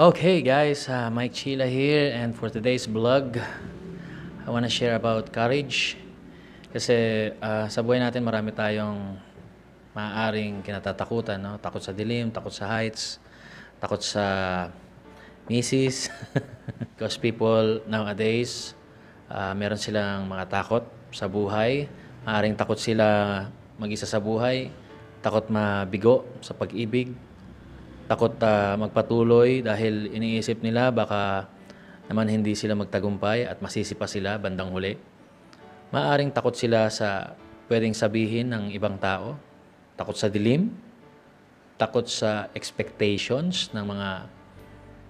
Okay guys, Mike Chila here, and for today's vlog, I want to share about courage. Kasi sa buhay natin marami tayong maaaring kinatatakutan, no? Takot sa dilim, takot sa heights, takot sa misis. Because people nowadays, meron silang mga takot sa buhay. Maaaring takot sila mag-isa sa buhay, takot mabigo sa pag-ibig, takot magpatuloy dahil iniisip nila baka naman hindi sila magtagumpay at masisi pa sila bandang huli. Maaring takot sila sa pwedeng sabihin ng ibang tao, takot sa dilim, takot sa expectations ng mga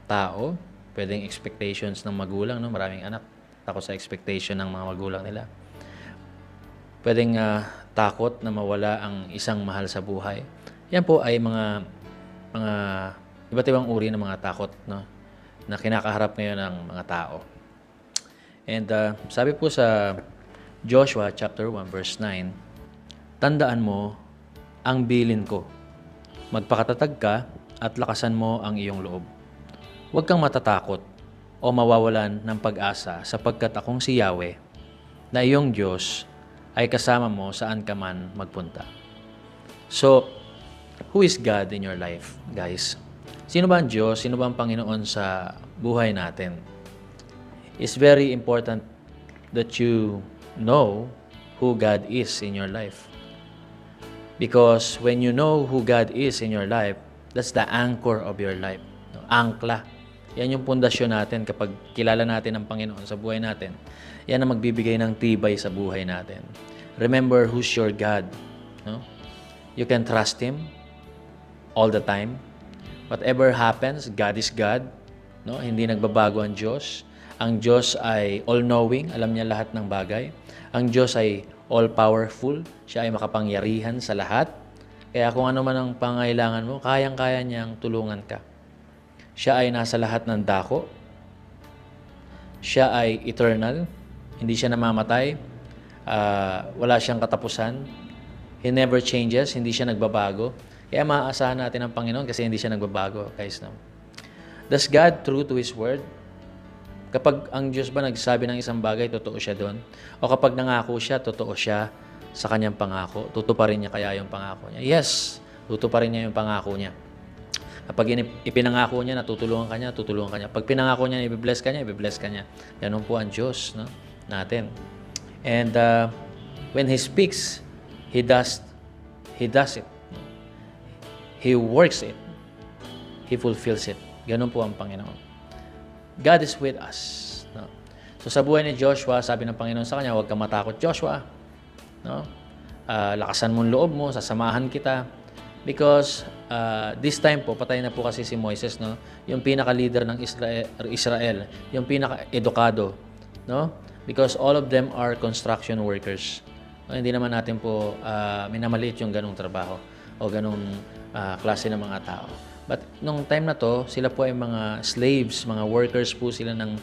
tao, pwedeng expectations ng magulang, no? Maraming anak, takot sa expectation ng mga magulang nila. Pwedeng takot na mawala ang isang mahal sa buhay. Yan po ay mga iba't ibang uri ng mga takot, no, na kinakaharap ngayon ng mga tao. And sabi po sa Joshua chapter 1 verse 9, tandaan mo ang bilin ko. Magpakatatag ka at lakasan mo ang iyong loob. Huwag kang matatakot o mawawalan ng pag-asa sapagkat akong si Yahweh na iyong Diyos ay kasama mo saan ka man magpunta. So, who is God in your life, guys? Sino ba ang Diyos? Sino ba ang Panginoon sa buhay natin? It's very important that you know who God is in your life. Because when you know who God is in your life, that's the anchor of your life. Angkla. Yan yung pundasyon natin kapag kilala natin ang Panginoon sa buhay natin. Yan ang magbibigay ng tibay sa buhay natin. Remember who's your God. No? You can trust Him all the time. Whatever happens, God is God. No? Hindi nagbabago ang Diyos. Ang Diyos ay all-knowing. Alam niya lahat ng bagay. Ang Diyos ay all-powerful. Siya ay makapangyarihan sa lahat. Kaya kung ano man ang pangailangan mo, kayang-kaya niyang tulungan ka. Siya ay nasa lahat ng dako. Siya ay eternal. Hindi siya namamatay. Wala siyang katapusan. He never changes. Hindi siya nagbabago. Kaya maaasahan natin ang Panginoon kasi hindi siya nagbabago, guys. No? Does God true to His Word? Kapag ang Diyos ba nagsabi ng isang bagay, totoo siya doon? O kapag nangako siya, totoo siya sa kanyang pangako? Tutuparin niya kaya yung pangako niya? Yes, tutuparin niya yung pangako niya. Kapag ipinangako niya, natutulungan ka niya, tutulungan ka niya. Pag pinangako niya, i-bless ka niya, i-bless ka niya. Ganun po ang Diyos, no? Natin. And when He speaks, He does it. He works it. He fulfills it. Ganun po ang Panginoon. God is with us. No? So sa buhay ni Joshua, sabi ng Panginoon sa kanya, huwag kang matakot, Joshua. No? Lakasan mo ang loob mo, sasamahan kita. Because this time po, patay na po kasi si Moises, no? Yung pinaka-leader ng Israel, yung pinaka-edukado. No? Because all of them are construction workers. No? Hindi naman natin po minamaliit yung ganung trabaho o ganung klase ng mga tao. But nung time na to, sila po ay mga slaves, mga workers po sila ng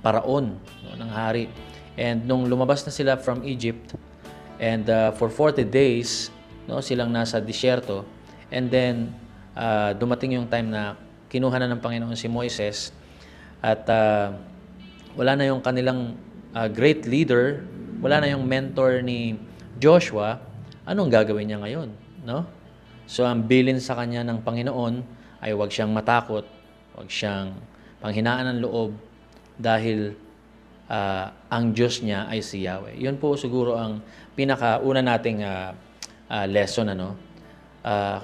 paraon, no, ng hari. And nung lumabas na sila from Egypt, and for 40 days, no, silang nasa disyerto, and then dumating yung time na kinuha na ng Panginoon si Moises, at wala na yung kanilang great leader, wala na yung mentor ni Joshua, anong gagawin niya ngayon? No? So, ang bilin sa kanya ng Panginoon ay huwag siyang matakot, huwag siyang panghinaan ng loob dahil ang Diyos niya ay si Yahweh. Yun po siguro ang pinakauna nating lesson.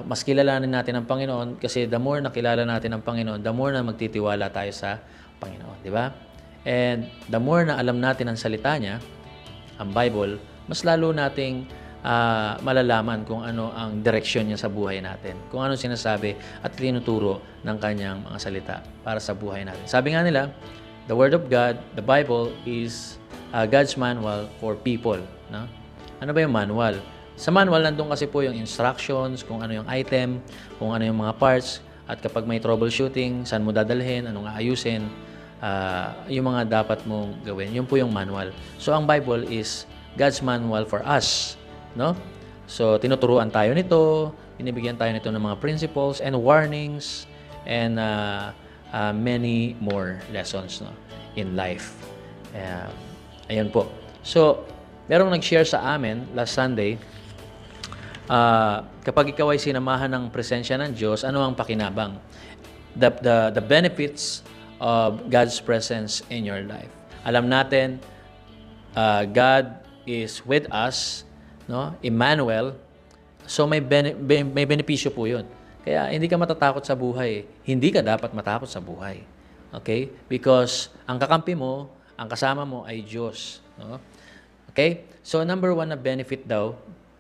Mas kilalanin natin ang Panginoon kasi the more na kilala natin ang Panginoon, the more na magtitiwala tayo sa Panginoon. Di ba? And the more na alam natin ang salita niya, ang Bible, mas lalo nating malalaman kung ano ang direksyon niya sa buhay natin. Kung ano sinasabi at tinuturo ng kanyang mga salita para sa buhay natin. Sabi nga nila, the Word of God, the Bible, is God's manual for people. No? Ano ba yung manual? Sa manual, nandun kasi po yung instructions, kung ano yung item, kung ano yung mga parts, at kapag may troubleshooting, saan mo dadalhin, anong aayusin, yung mga dapat mong gawin. Yun po yung manual. So, ang Bible is God's manual for us. No? So, tinuturuan tayo nito, binibigyan tayo nito ng mga principles and warnings and many more lessons, no, in life. Ayun po. So, merong nag-share sa amin last Sunday, kapag ikaw ay sinamahan ng presensya ng Diyos, ano ang pakinabang? The benefits of God's presence in your life. Alam natin, God is with us, no? Emmanuel. So may benepisyo po 'yun. Kaya hindi ka matatakot sa buhay. Hindi ka dapat matakot sa buhay. Okay? Because ang kakampi mo, ang kasama mo ay Diyos, no? Okay? So number 1 na benefit daw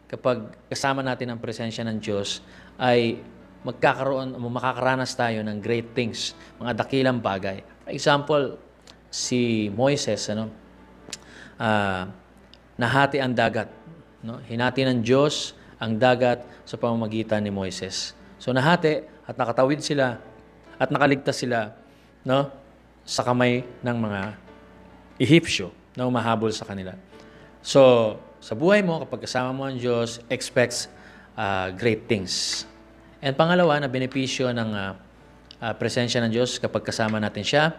kapag kasama natin ang presensya ng Diyos ay makakaranas tayo ng great things, mga dakilang bagay. For example, si Moises, nahati ang dagat, no? Hinati ng Diyos ang dagat sa pamamagitan ni Moises. So nahati at nakatawid sila at nakaligtas sila, no, sa kamay ng mga Ehipsyo na humahabol sa kanila. So sa buhay mo, kapag kasama mo ang Diyos, expects great things. And pangalawa na benepisyo ng presensya ng Diyos kapag kasama natin siya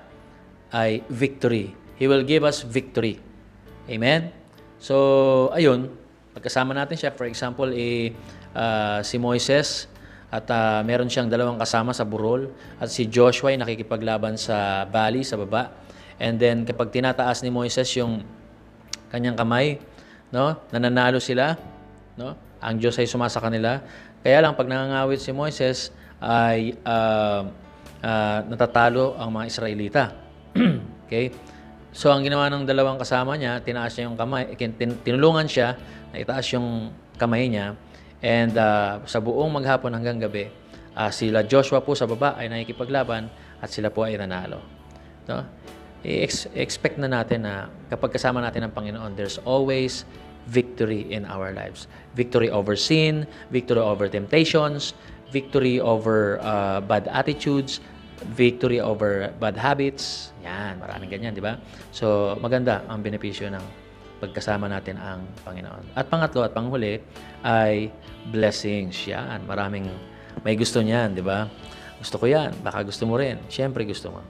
ay victory. He will give us victory. Amen? So, ayun, pagkasama natin siya, for example, si Moises at meron siyang 2 kasama sa burol at si Joshua ay nakikipaglaban sa valley, sa baba. And then, kapag tinataas ni Moises yung kanyang kamay, no, nananalo sila, no? Ang Diyos ay sumasa kanila. Kaya lang, pag nangangawit si Moises, ay natatalo ang mga Israelita. Okay? So, ang ginawa ng 2 kasama niya, tinaas niya yung kamay, tinulungan siya na itaas yung kamay niya. And sa buong maghapon hanggang gabi, sila Joshua po sa baba ay nakikipaglaban at sila po ay nanalo. No? I-expect na natin na kapag kasama natin ang Panginoon, there's always victory in our lives. Victory over sin, victory over temptations, victory over bad attitudes, victory over bad habits. Yan, maraming ganyan, di ba? So, maganda ang benepisyo ng pagkasama natin ang Panginoon. At pangatlo at panghuli ay blessings. Yan, maraming may gusto niyan, di ba? Gusto ko yan, baka gusto mo rin. Siyempre gusto mo.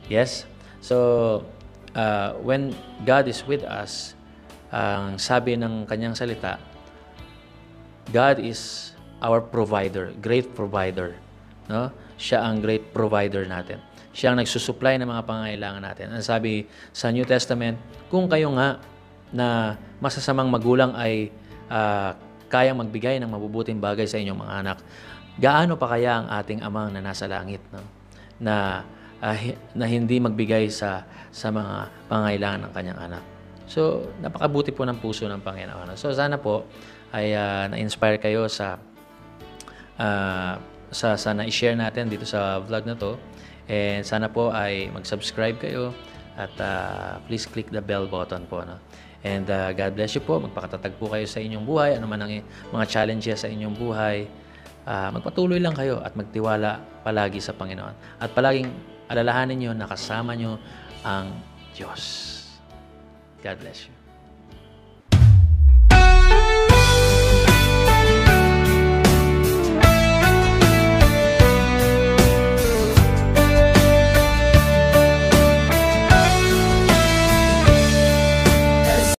Yes? So, when God is with us, ang sabi ng kanyang salita, God is our provider, great provider. No? Siya ang great provider natin. Siya ang nagsusupply ng mga pangangailangan natin. Ang sabi sa New Testament, kung kayo nga na masasamang magulang ay kayang magbigay ng mabubuting bagay sa inyong mga anak, gaano pa kaya ang ating Amang na nasa langit, no? na hindi magbigay sa mga pangangailangan ng kanyang anak. So, napakabuti po ng puso ng Panginoon. So, sana po ay na-inspire kayo sa na-share natin dito sa vlog na to. And sana po ay mag-subscribe kayo at please click the bell button po. No? And God bless you po. Magpakatatag po kayo sa inyong buhay. Ano man ang mga challenges sa inyong buhay. Magpatuloy lang kayo at magtiwala palagi sa Panginoon. At palaging alalahanin nyo na kasama nyo ang Diyos. God bless you.